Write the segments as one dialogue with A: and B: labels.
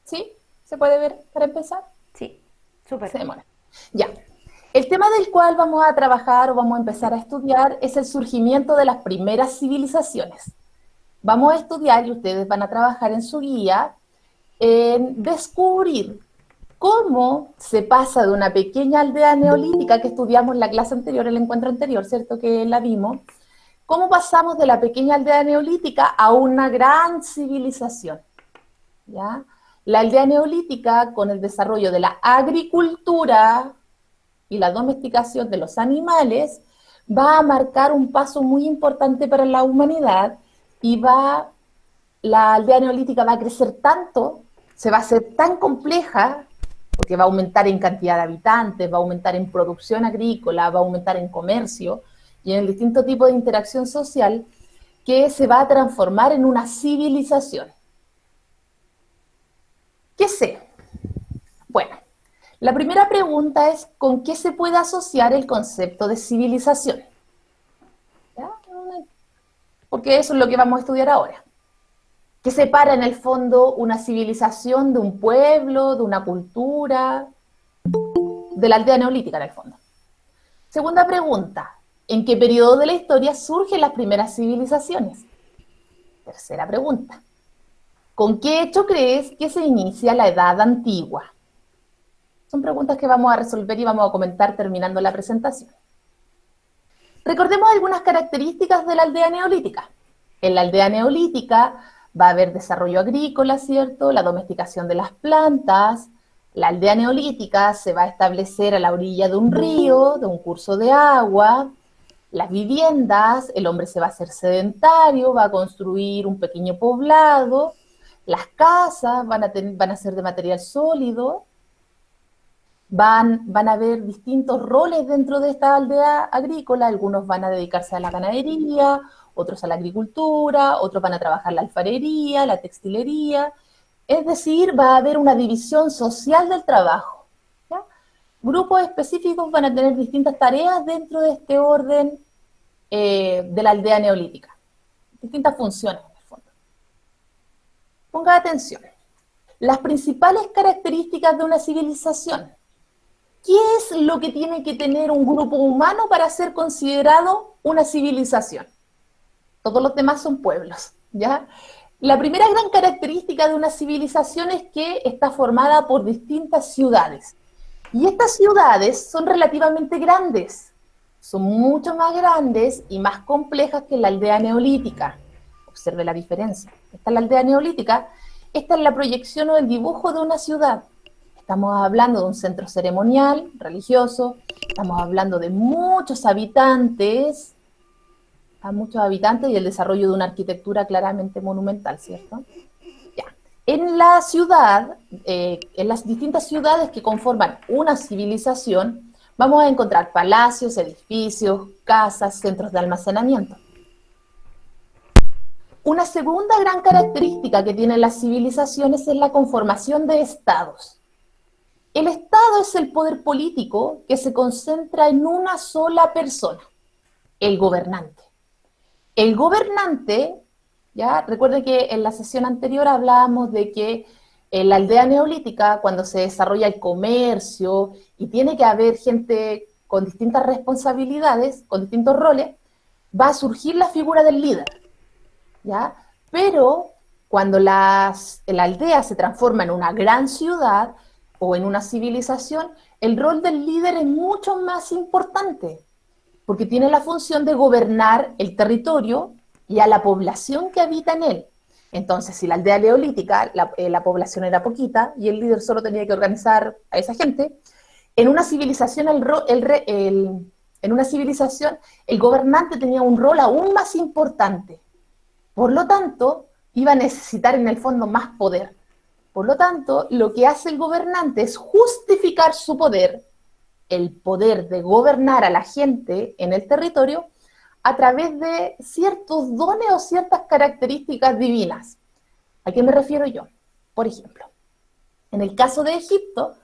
A: ¿Sí? ¿Se puede ver para empezar?
B: Sí, súper.
A: Se demora. Ya. El tema del cual vamos a trabajar o vamos a empezar a estudiar es el surgimiento de las primeras civilizaciones. Vamos a estudiar y ustedes van a trabajar en su guía en descubrir cómo se pasa de una pequeña aldea neolítica que estudiamos en la clase anterior, el encuentro anterior, ¿cierto? Que la vimos. ¿Cómo pasamos de la pequeña aldea neolítica a una gran civilización? ¿Ya? La aldea neolítica, con el desarrollo de la agricultura y la domesticación de los animales, va a marcar un paso muy importante para la humanidad y la aldea neolítica va a crecer tanto, se va a hacer tan compleja, porque va a aumentar en cantidad de habitantes, va a aumentar en producción agrícola, va a aumentar en comercio y en el distinto tipo de interacción social, que se va a transformar en una civilización. ¿Qué sé? Bueno, la primera pregunta es ¿con qué se puede asociar el concepto de civilización? ¿Ya? Porque eso es lo que vamos a estudiar ahora. ¿Qué separa en el fondo una civilización de un pueblo, de una cultura, de la aldea neolítica en el fondo? Segunda pregunta, ¿en qué periodo de la historia surgen las primeras civilizaciones? Tercera pregunta, ¿con qué hecho crees que se inicia la edad antigua? Son preguntas que vamos a resolver y vamos a comentar terminando la presentación. Recordemos algunas características de la aldea neolítica. En la aldea neolítica va a haber desarrollo agrícola, ¿cierto? La domesticación de las plantas. La aldea neolítica se va a establecer a la orilla de un río, de un curso de agua. Las viviendas, el hombre se va a hacer sedentario, va a construir un pequeño poblado. Las casas van a ser de material sólido. Van a haber distintos roles dentro de esta aldea agrícola, algunos van a dedicarse a la ganadería, otros a la agricultura, otros van a trabajar la alfarería, la textilería, es decir, va a haber una división social del trabajo. ¿Ya? Grupos específicos van a tener distintas tareas dentro de este orden de la aldea neolítica, distintas funciones en el fondo. Ponga atención, las principales características de una civilización. ¿Qué es lo que tiene que tener un grupo humano para ser considerado una civilización? Todos los demás son pueblos, ¿ya? La primera gran característica de una civilización es que está formada por distintas ciudades. Y estas ciudades son relativamente grandes. Son mucho más grandes y más complejas que la aldea neolítica. Observe la diferencia. Esta es la aldea neolítica. Esta es la proyección o el dibujo de una ciudad. Estamos hablando de un centro ceremonial, religioso, estamos hablando de muchos habitantes y el desarrollo de una arquitectura claramente monumental, ¿cierto? Ya. En la ciudad, en las distintas ciudades que conforman una civilización, vamos a encontrar palacios, edificios, casas, centros de almacenamiento. Una segunda gran característica que tienen las civilizaciones es la conformación de estados. El Estado es el poder político que se concentra en una sola persona, el gobernante. El gobernante, ya recuerden que en la sesión anterior hablábamos de que en la aldea neolítica, cuando se desarrolla el comercio y tiene que haber gente con distintas responsabilidades, con distintos roles, va a surgir la figura del líder, ¿ya? Pero cuando la aldea se transforma en una gran ciudad, o en una civilización, el rol del líder es mucho más importante, porque tiene la función de gobernar el territorio y a la población que habita en él. Entonces, si la aldea neolítica, la población era poquita y el líder solo tenía que organizar a esa gente, en una civilización en una civilización el gobernante tenía un rol aún más importante. Por lo tanto, iba a necesitar en el fondo más poder. Por lo tanto, lo que hace el gobernante es justificar su poder, el poder de gobernar a la gente en el territorio, a través de ciertos dones o ciertas características divinas. ¿A qué me refiero yo? Por ejemplo, en el caso de Egipto,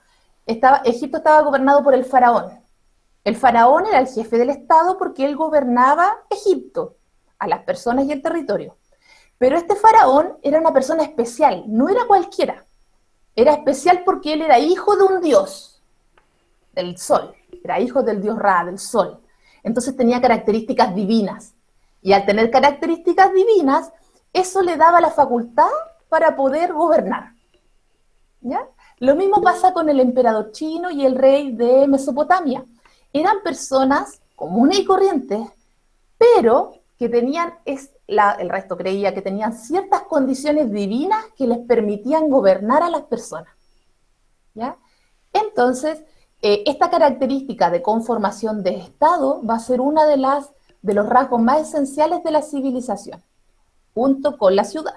A: Egipto estaba gobernado por el faraón. El faraón era el jefe del Estado porque él gobernaba Egipto, a las personas y el territorio. Pero este faraón era una persona especial, no era cualquiera. Era especial porque él era hijo de un dios, del sol, era hijo del dios Ra, del sol. Entonces tenía características divinas. Y al tener características divinas, eso le daba la facultad para poder gobernar. ¿Ya? Lo mismo pasa con el emperador chino y el rey de Mesopotamia. Eran personas comunes y corrientes, pero que tenían, el resto creía que tenían ciertas condiciones divinas que les permitían gobernar a las personas. ¿Ya? Entonces, esta característica de conformación de Estado va a ser una de los rasgos más esenciales de la civilización, junto con la ciudad.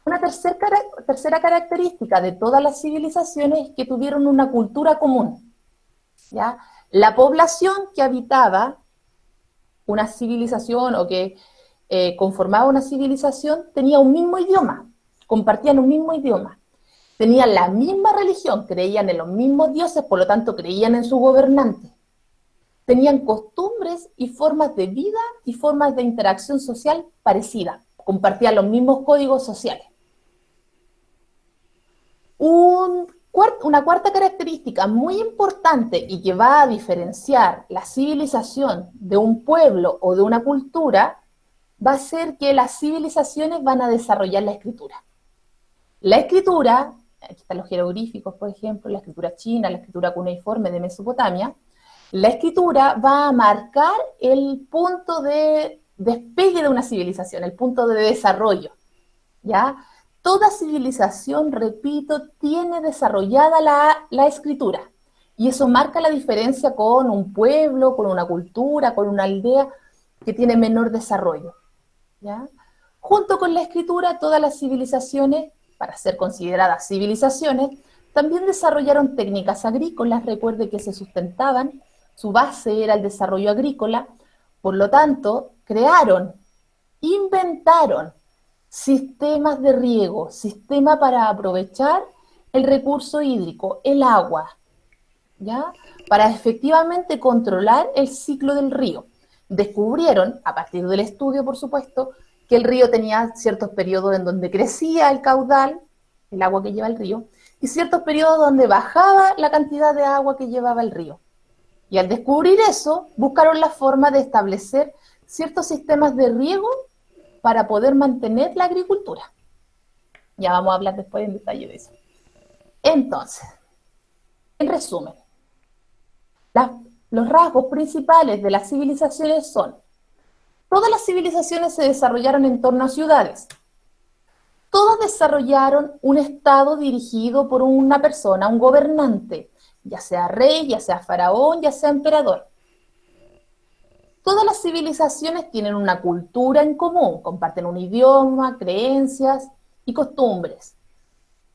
A: Una tercera característica de todas las civilizaciones es que tuvieron una cultura común. ¿Ya? La población que habitaba una civilización o que conformaba una civilización tenía un mismo idioma, compartían un mismo idioma, tenían la misma religión, creían en los mismos dioses, por lo tanto creían en su gobernante, tenían costumbres y formas de vida y formas de interacción social parecidas, compartían los mismos códigos sociales. Una cuarta característica muy importante y que va a diferenciar la civilización de un pueblo o de una cultura va a ser que las civilizaciones van a desarrollar la escritura. La escritura, aquí están los jeroglíficos, por ejemplo, la escritura china, la escritura cuneiforme de Mesopotamia, la escritura va a marcar el punto de despegue de una civilización, el punto de desarrollo, ¿ya? Toda civilización, repito, tiene desarrollada la escritura. Y eso marca la diferencia con un pueblo, con una cultura, con una aldea que tiene menor desarrollo. ¿Ya? Junto con la escritura, todas las civilizaciones, para ser consideradas civilizaciones, también desarrollaron técnicas agrícolas. Recuerde que se sustentaban, su base era el desarrollo agrícola, por lo tanto, crearon, inventaron sistemas de riego, sistema para aprovechar el recurso hídrico, el agua, ¿ya? Para efectivamente controlar el ciclo del río. Descubrieron, a partir del estudio, por supuesto, que el río tenía ciertos periodos en donde crecía el caudal, el agua que lleva el río, y ciertos periodos donde bajaba la cantidad de agua que llevaba el río. Y al descubrir eso, buscaron la forma de establecer ciertos sistemas de riego para poder mantener la agricultura. Ya vamos a hablar después en detalle de eso. Entonces, en resumen, los rasgos principales de las civilizaciones son: todas las civilizaciones se desarrollaron en torno a ciudades. Todas desarrollaron un estado dirigido por una persona, un gobernante, ya sea rey, ya sea faraón, ya sea emperador. Todas las civilizaciones tienen una cultura en común, comparten un idioma, creencias y costumbres.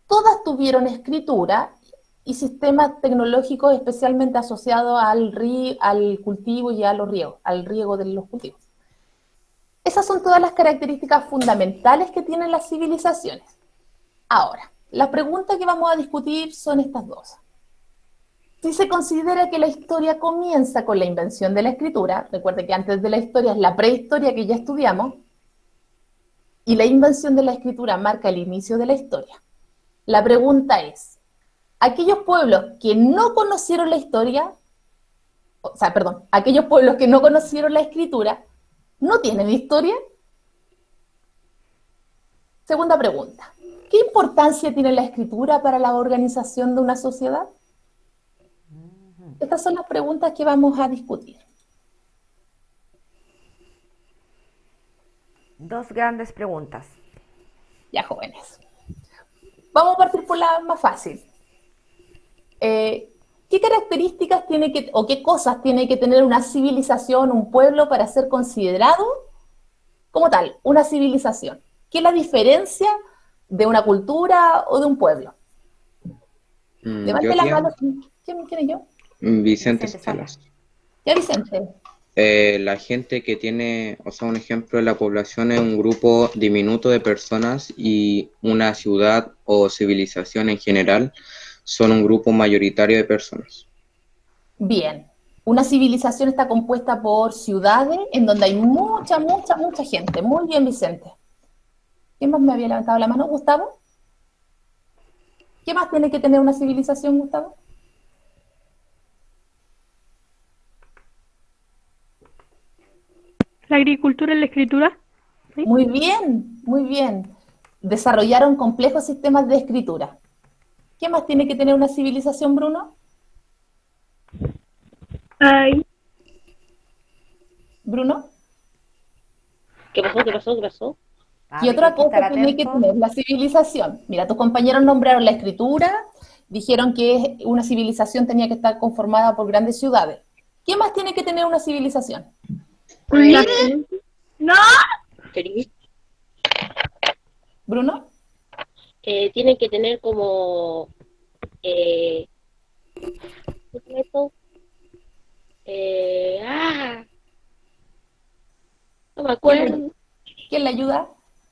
A: Todas tuvieron escritura y sistemas tecnológicos especialmente asociados al cultivo y a los riegos, al riego de los cultivos. Esas son todas las características fundamentales que tienen las civilizaciones. Ahora, las preguntas que vamos a discutir son estas dos. Si se considera que la historia comienza con la invención de la escritura, recuerde que antes de la historia es la prehistoria que ya estudiamos, y la invención de la escritura marca el inicio de la historia. La pregunta es: aquellos pueblos que no conocieron la historia, aquellos pueblos que no conocieron la escritura, ¿no tienen historia? Segunda pregunta: ¿qué importancia tiene la escritura para la organización de una sociedad? Estas son las preguntas que vamos a discutir.
B: Dos grandes preguntas.
A: Ya, jóvenes. Vamos a partir por la más fácil. ¿Qué características o qué cosas tiene que tener una civilización, un pueblo, para ser considerado como tal, una civilización? ¿Qué es la diferencia de una cultura o de un pueblo? Levante las manos. ¿Quién es yo?
C: Vicente
B: Vicente
C: Salas.
A: Ya, Vicente.
C: La gente que tiene, o sea, un ejemplo de la población es un grupo diminuto de personas y una ciudad o civilización en general son un grupo mayoritario de personas.
A: Bien. Una civilización está compuesta por ciudades en donde hay mucha gente. Muy bien, Vicente. ¿Quién más me había levantado la mano? ¿Gustavo? ¿Qué más tiene que tener una civilización, Gustavo?
D: La agricultura y la escritura. ¿Sí?
A: Muy bien, muy bien. Desarrollaron complejos sistemas de escritura. ¿Qué más tiene que tener una civilización, Bruno?
D: Ay,
A: Bruno.
E: ¿Qué pasó? ¿Qué pasó? ¿Qué pasó?
A: ¿Qué
B: Hay que
A: otra cosa
B: estar
A: tiene que
B: atento.
A: tener la civilización? Mira, tus compañeros nombraron la escritura, dijeron que una civilización tenía que estar conformada por grandes ciudades. ¿Qué más tiene que tener una civilización?
D: un
E: Eh,
D: líder. No.
E: Cris,
A: Bruno.
E: tienen que tener como... ¿qué es esto? Ah, no me acuerdo.
A: ¿Quién le ayuda?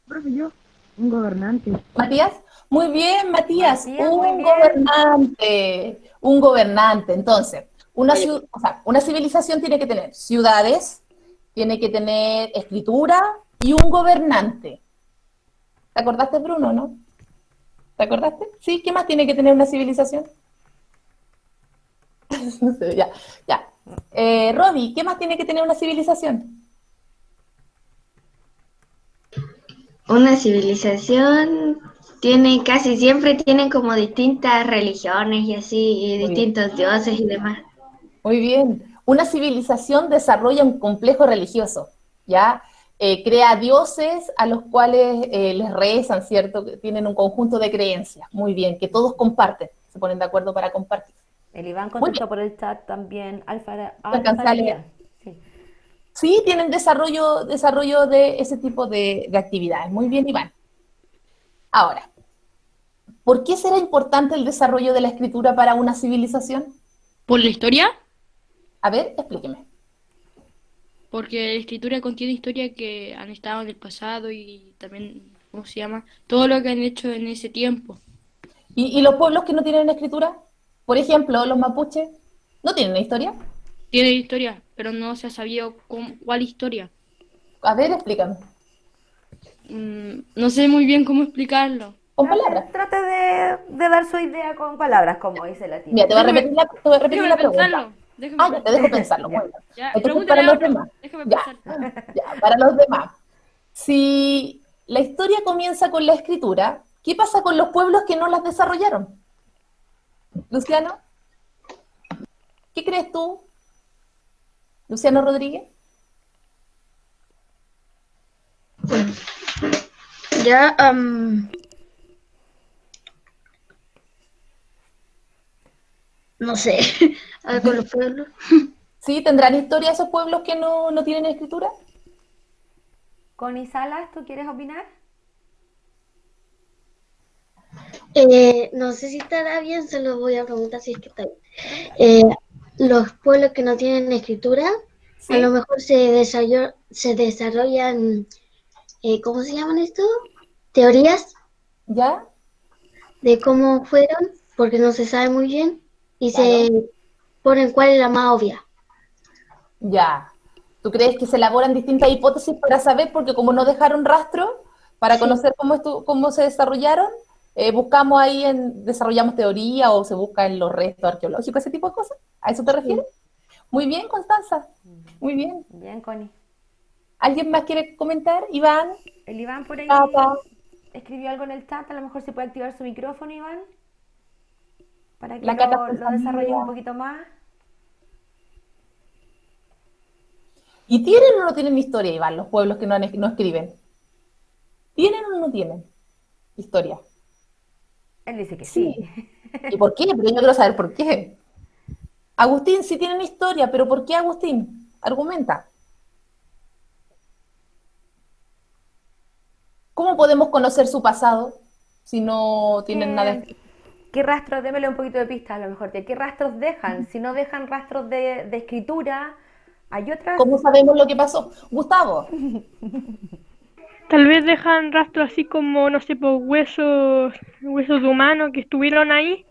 F: Profe, yo, un gobernante.
A: ¿Matías? Muy bien, Matías,
B: Matías, muy
A: un
B: bien.
A: gobernante, un gobernante. Entonces,
E: Oye,
A: o sea, una civilización tiene que tener ciudades, tiene que tener escritura y un gobernante. ¿Te acordaste, Bruno, no? ¿Te acordaste? Sí, ¿qué más tiene que tener una civilización? No sé, ya, ya. Robbie, ¿qué más tiene que tener una civilización?
G: Una civilización tiene, casi siempre tienen como distintas religiones y así, y
A: Muy bien.
G: distintos dioses y demás.
A: Muy bien. Una civilización desarrolla un complejo religioso, ¿ya? Crea dioses a los cuales les rezan, ¿cierto? Que tienen un conjunto de creencias. Muy bien, que todos comparten, se ponen de acuerdo para compartir.
B: El Iván
A: Muy bien.
B: contestó por el chat también.
A: Alcancé a leer.
B: Alfarería. Sí.
A: Sí, tienen desarrollo de ese tipo de actividades. Muy bien, Iván. Ahora, ¿por qué será importante el desarrollo de la escritura para una civilización?
H: ¿Por la historia?
A: A ver, explíqueme.
H: Porque la escritura contiene historias que han estado en el pasado y también, ¿cómo se llama? Todo lo que han hecho en ese tiempo.
A: ¿Y los pueblos que no tienen escritura? Por ejemplo, los mapuches, ¿no tienen historia?
H: Tiene historia, pero no se ha sabido cuál historia.
A: A ver, explícame.
H: No sé muy bien cómo explicarlo.
A: Con palabras.
B: Trate de dar su idea con palabras, como dice la tía.
A: Mira, te voy a
H: Déjame-
A: repetir la
H: Déjame
A: pregunta.
H: pensarlo. Déjame
A: Ah, ya, te dejo pensarlo.
B: Ya.
A: Muy bien.
H: Ya,
A: Entonces,
H: pregúntale
A: para
H: a
A: los
H: otro.
A: demás.
H: Déjame
A: Ya,
H: pensar.
A: ya, para los demás. Si la historia comienza con la escritura, ¿qué pasa con los pueblos que no las desarrollaron? Luciano, ¿qué crees tú? Luciano Rodríguez.
G: Ya, no sé, con los pueblos.
A: ¿Sí? ¿Tendrán historia esos pueblos que no tienen escritura?
B: Connie Salas, ¿tú quieres opinar?
G: No sé si estará bien, se lo voy a preguntar si es que está bien. Los pueblos que no tienen escritura,
A: ¿Sí?
G: a lo mejor se desarrollan, ¿cómo se llaman esto? Teorías
A: ¿Ya?
G: de cómo fueron, porque no se sabe muy bien, y
A: Claro.
G: se ponen cuál es la más obvia.
A: Ya. ¿Tú crees que se elaboran distintas hipótesis para saber? Porque como no dejaron rastro, para
G: Sí.
A: conocer cómo se desarrollaron, buscamos ahí, desarrollamos teoría o se busca en los restos arqueológicos, ese tipo de cosas. ¿A eso te refieres? Muy bien, Constanza. Muy bien.
B: Bien, Connie.
A: ¿Alguien más quiere comentar? Iván,
B: El Iván por ahí
A: Cata.
B: escribió algo en el chat. A lo mejor se puede activar su micrófono, Iván, para que
A: La Cata
B: lo
A: está
B: desarrolles un
A: confundida.
B: poquito más.
A: ¿Y tienen o no tienen historia, Iván, los pueblos que no escriben? ¿Tienen o no tienen historia?
B: Él dice que sí.
A: ¿Y por qué? Pero yo quiero saber por qué. Agustín, sí tienen historia, pero ¿por qué, Agustín? Argumenta. ¿Cómo podemos conocer su pasado si no tienen nada escrito?
B: ¿Qué rastros? Démele un poquito de pista a lo mejor. ¿Qué rastros dejan? Si no dejan rastros de escritura, hay otras.
A: ¿Cómo sabemos lo que pasó? Gustavo,
D: Tal vez dejan rastro así como, no sé, por huesos de humanos que estuvieron ahí,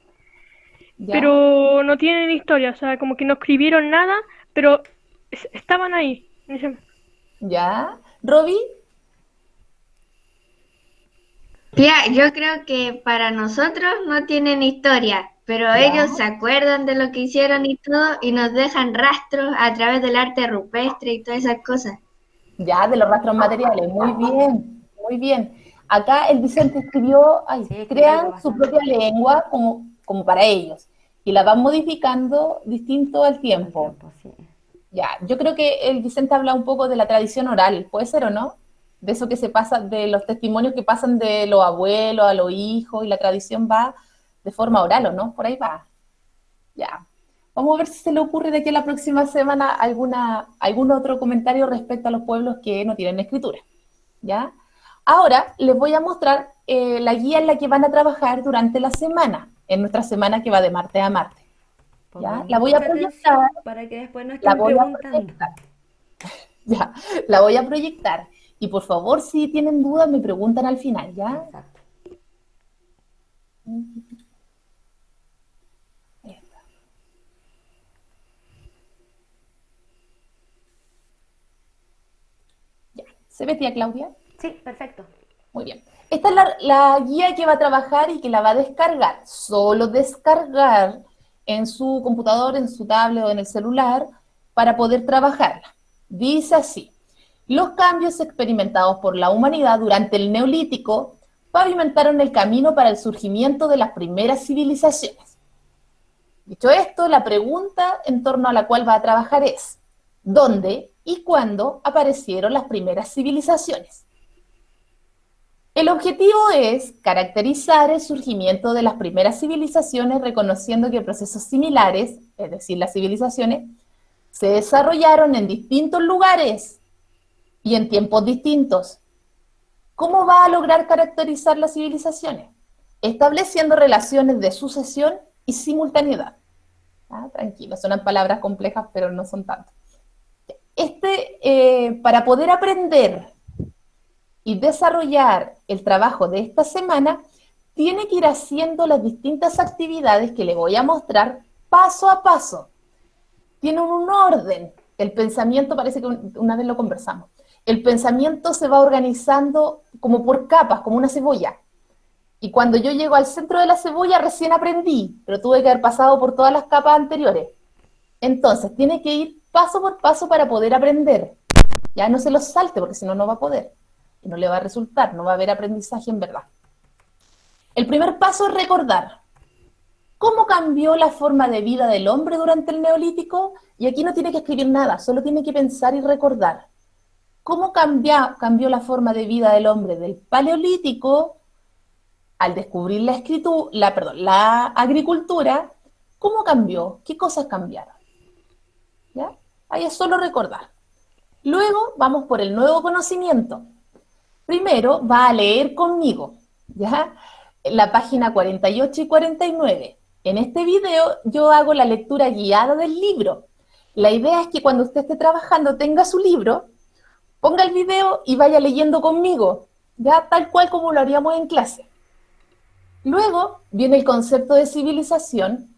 A: ¿ya?
D: pero no tienen historia, o sea, como que no escribieron nada, pero estaban ahí.
A: ¿Ya? ¿Robbie?
G: Tía, yo creo que para nosotros no tienen historia, pero
A: ¿Ya?
G: ellos se acuerdan de lo que hicieron y todo y nos dejan rastros a través del arte rupestre y todas esas cosas.
A: Ya, de los rastros materiales, muy bien, muy bien. Acá el Vicente escribió, ay,
B: Sí, escribió algo
A: crean su
B: bastante
A: propia lengua como para ellos y la van modificando distinto al
B: al
A: tiempo.
B: tiempo, sí.
A: Ya, yo creo que el Vicente habla un poco de la tradición oral, ¿puede ser o no? De eso que se pasa, de los testimonios que pasan de los abuelos a los hijos y la tradición va de forma oral, ¿o no? Por ahí va. Ya. Vamos a ver si se le ocurre de aquí a la próxima semana algún otro comentario respecto a los pueblos que no tienen escritura. ¿Ya? Ahora les voy a mostrar la guía en la que van a trabajar durante la semana, en nuestra semana que va de martes a martes. ¿Ya?
B: Pongan
A: La voy a
B: mucha
A: proyectar,
B: atención para que después no
A: la
B: estén
A: voy a
B: preguntando.
A: proyectar, ya, la voy a proyectar. Y por favor, si tienen dudas, me preguntan al final, ¿ya?
B: Exacto.
A: Ya. ¿Se ve, tía Claudia?
B: Sí, perfecto.
A: Muy bien. Esta es la guía que va a trabajar y que la va a descargar. Solo descargar en su computador, en su tablet o en el celular para poder trabajarla. Dice así: los cambios experimentados por la humanidad durante el Neolítico pavimentaron el camino para el surgimiento de las primeras civilizaciones. Dicho esto, la pregunta en torno a la cual va a trabajar es: ¿dónde y cuándo aparecieron las primeras civilizaciones? El objetivo es caracterizar el surgimiento de las primeras civilizaciones reconociendo que procesos similares, es decir, las civilizaciones, se desarrollaron en distintos lugares y en tiempos distintos. ¿Cómo va a lograr caracterizar las civilizaciones? Estableciendo relaciones de sucesión y simultaneidad. Tranquilo, son palabras complejas, pero no son tanto. Para poder aprender y desarrollar el trabajo de esta semana, tiene que ir haciendo las distintas actividades que le voy a mostrar paso a paso. Tienen un orden. El pensamiento, parece que una vez lo conversamos, el pensamiento se va organizando como por capas, como una cebolla. Y cuando yo llego al centro de la cebolla, recién aprendí, pero tuve que haber pasado por todas las capas anteriores. Entonces, tiene que ir paso por paso para poder aprender. Ya no se los salte, porque si no, no va a poder. Y no le va a resultar, no va a haber aprendizaje en verdad. El primer paso es recordar. ¿Cómo cambió la forma de vida del hombre durante el Neolítico? Y aquí no tiene que escribir nada, solo tiene que pensar y recordar. ¿Cómo cambió la forma de vida del hombre del Paleolítico al descubrir la agricultura? ¿Cómo cambió? ¿Qué cosas cambiaron? ¿Ya? Ahí es solo recordar. Luego vamos por el nuevo conocimiento. Primero va a leer conmigo, ¿ya? La página 48 y 49. En este video yo hago la lectura guiada del libro. La idea es que cuando usted esté trabajando tenga su libro, ponga el video y vaya leyendo conmigo, ya tal cual como lo haríamos en clase. Luego viene el concepto de civilización,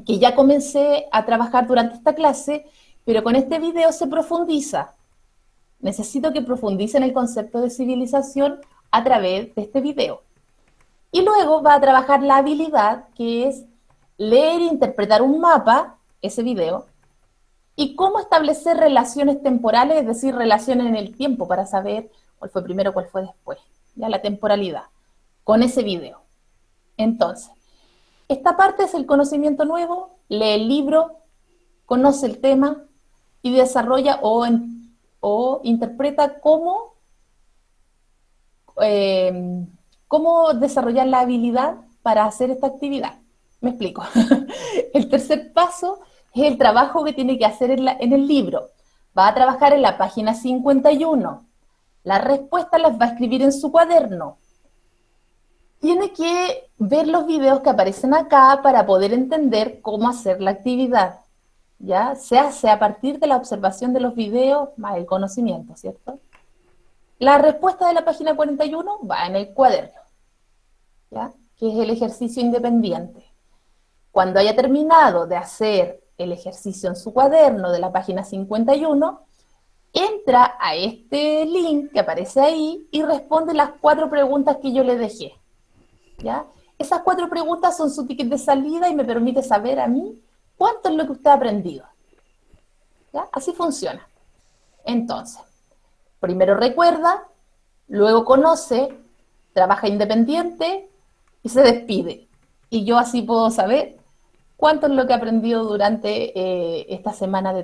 A: que ya comencé a trabajar durante esta clase, pero con este video se profundiza. Necesito que profundicen el concepto de civilización a través de este video. Y luego va a trabajar la habilidad, que es leer e interpretar un mapa, ese video, y cómo establecer relaciones temporales, es decir, relaciones en el tiempo, para saber cuál fue primero, cuál fue después, ya la temporalidad, con ese video. Entonces, esta parte es el conocimiento nuevo, lee el libro, conoce el tema y desarrolla o interpreta cómo desarrollar la habilidad para hacer esta actividad. Me explico. El tercer paso es el trabajo que tiene que hacer en el libro. Va a trabajar en la página 51. Las respuestas las va a escribir en su cuaderno. Tiene que ver los videos que aparecen acá para poder entender cómo hacer la actividad. ¿Ya? Se hace a partir de la observación de los videos más el conocimiento, ¿cierto? La respuesta de la página 41 va en el cuaderno, ¿ya? Que es el ejercicio independiente. Cuando haya terminado de hacer el ejercicio en su cuaderno de la página 51, entra a este link que aparece ahí y responde las 4 preguntas que yo le dejé. ¿Ya? Esas 4 preguntas son su ticket de salida y me permite saber a mí cuánto es lo que usted ha aprendido. ¿Ya? Así funciona. Entonces, primero recuerda, luego conoce, trabaja independiente y se despide. Y yo así puedo saber cuánto es lo que he aprendido durante esta semana de